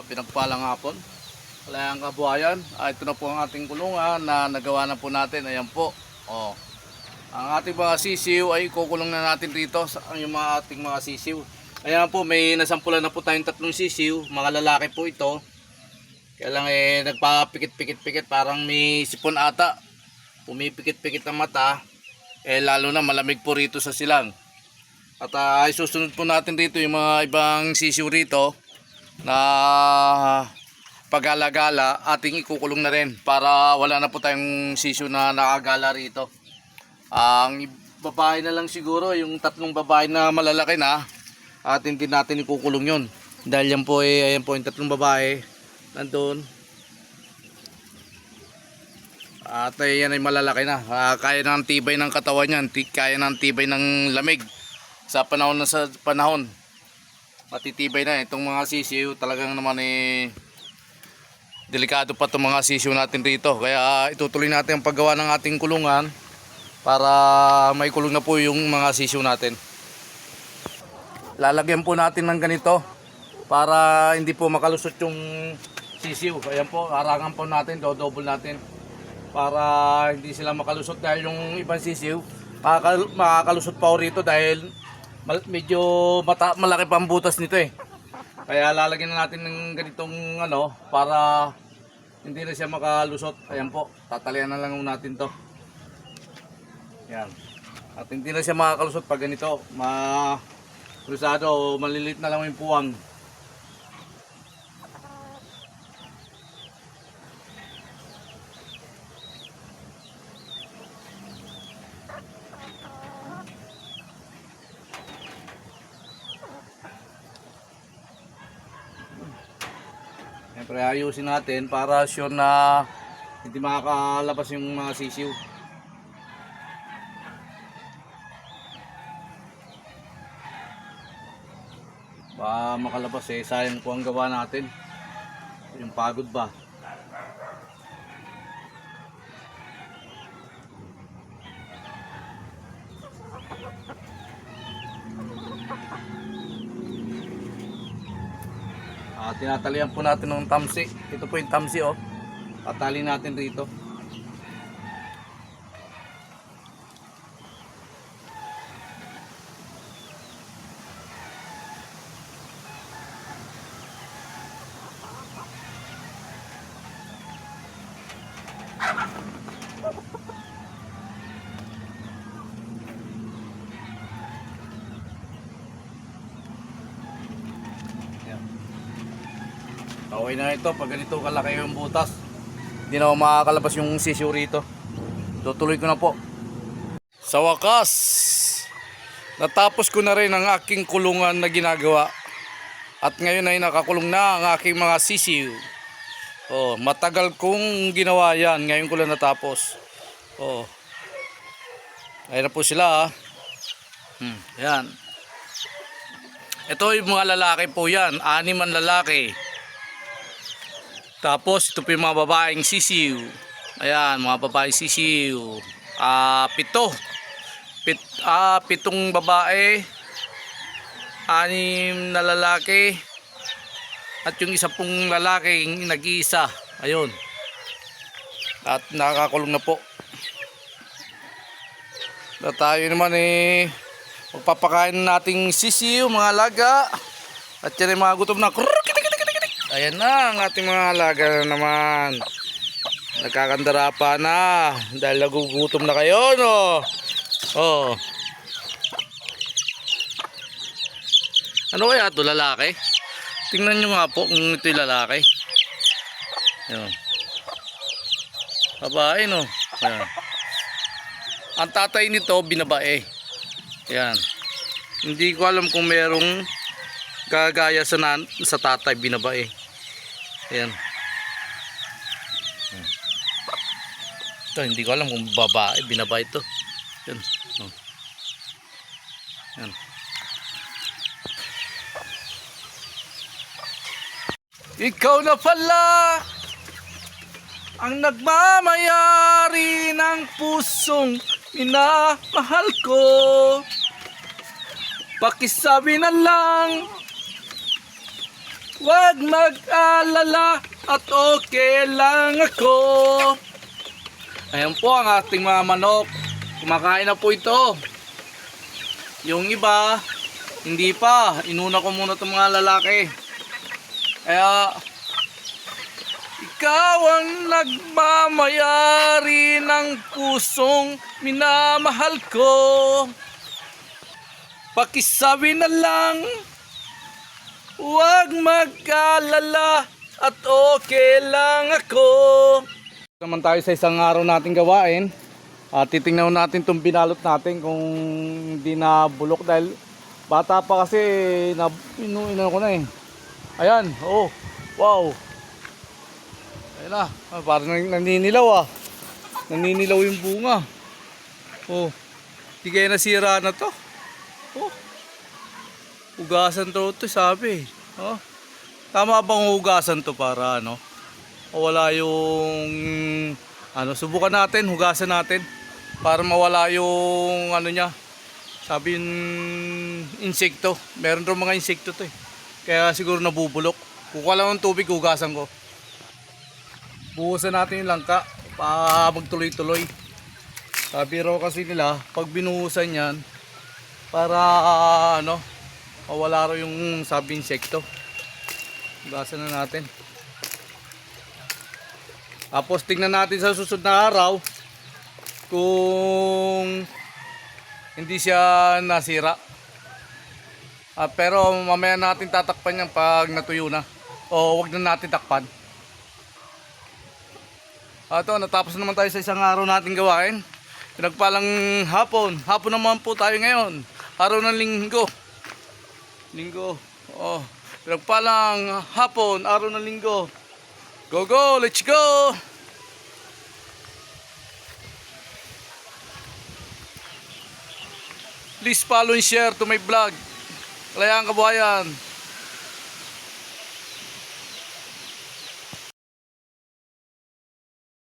Pinagpalang hapon. Kalayang kabuhayan. Ito na po ang ating kulungan na nagawa na po natin. Ayan po. Oh. Ang ating mga sisiw ay kukulong na natin rito yung mga ating mga sisiw. Ayan po, may nasampulan na po tayong 3 sisiw. Mga lalaki po ito. Kaya lang nagpapikit-pikit-pikit, parang may sipon ata. Pumipikit-pikit ang mata. Lalo na malamig po rito sa silang. At susunod po natin rito yung mga ibang sisiw rito na pag-alagala, ating ikukulong na rin para wala na po tayong sisiw na nakagala rito. Ang babae na lang siguro, yung 3 babae na malalaki na, atin din natin ikukulong yun. Dahil yan po ayan po yung 3 babae nandun. At yan ay malalaki na. Kaya ng tibay ng katawan yan, kaya ng tibay ng lamig. Sa panahon matitibay na itong mga sisiw. Talagang naman delikado pa itong mga sisiw natin rito. Kaya itutuloy natin ang paggawa ng ating kulungan para may kulong na po yung mga sisiw natin. Lalagyan po natin ng ganito para hindi po makalusot yung sisiw. Ayan po, harangan po natin, double natin para hindi sila makalusot. Dahil yung ibang sisiw makakalusot pa rito dahil medyo malaki pa ang butas nito Kaya lalagyan na natin ng ganitong para hindi na siya makalusot. Ayan po, tatalian na lang natin to. Yan. At hindi na siya makakalusot pag ganito. Krusado, malilit na lang yung puwang. Siyempre ayusin natin para sure na hindi makakalabas yung mga sisiw. Ba makalabas sayang po ang gawa natin. Yung pagod ba. Tinatalian po natin ng tamsi. Ito po yung tamsi Tatali natin rito. Okay na ito pag ganito kalaki yung butas. Hindi na makakalabas yung sisiw rito. Tutuloy ko na po. Sa wakas, natapos ko na rin ang aking kulungan na ginagawa. At ngayon ay nakakulong na ang aking mga sisiw. Matagal kong ginawa yan. Ngayon ko lang natapos. Ayan na po sila Yan. Ito yung mga lalaki po yan. 6 ang lalaki. Tapos ito po yung mga babaeng sisiw. Ayan, mga babaeng sisiw. 7 babae, 6 na lalaki, at yung isa pong lalaking nag-iisa. Ayun. At nakakulong na po. At tayo naman magpapakain nating sisiw, mga alaga. At yan ay mga gutom na. Ayan na ang ating mga alaga na naman. Nagkakandara pa na dahil nagugutom na kayo, no? Ano kaya ito, lalaki? Tingnan nyo nga po kung ito yung lalaki. Ayan. Babae, no? Ayan. Ang tatay nito binabae. Ayan. Hindi ko alam kung merong gagaya sa tatay binabae. Ayan. Ito, hindi ko alam kung babae, binabae ito. Ayan. Ayan. Ikaw na pala ang nagmamayari ng pusong minamahal ko. Pakisabi na lang Huwag mag-alala at okay lang ako. Ayan po ang ating mga manok. Kumakain na po ito. Yung iba, hindi pa. Inuna ko muna itong mga lalaki. Kaya, ikaw ang nagmamayari ng pusong minamahal ko. Pakisabi na lang, huwag mag-alala at okay lang ako. Naman tayo sa isang araw nating gawain. Titingnan natin itong binalot natin kung hindi na bulok dahil bata pa kasi inuinan ko na eh. Ayan, oh, wow. Ayan na, parang naninilaw ah. Naninilaw yung bunga. Oh, di kaya nasira na to. Oh, hugasan to sabi. Oh, tama bang hugasan to para ano? O wala yung ano, subukan natin, hugasan natin para mawala yung ano niya. Sabi yung insekto. Meron rin mga insekto to eh. Kaya siguro nabubulok. Kukuha lang ng tubig, hugasan ko. Buhusan natin yung langka para magtuloy-tuloy. Sabi raw kasi nila, pag binuhusan yan, para ano, mawala raw yung sabi insekto. Hugasan na natin. Tapos tingnan natin sa susunod na araw kung hindi siya nasira. Pero mamaya natin tatakpan yan pag natuyo na. O wag na natin takpan. Ito, natapos naman tayo sa isang araw natin gawain. Pinagpalang hapon. Hapon naman po tayo ngayon. Araw ng linggo. Linggo. Oh, pinagpalang hapon, araw ng linggo. Go, go, let's go! Please follow and share to my vlog. Kalayaan Kabuhayan.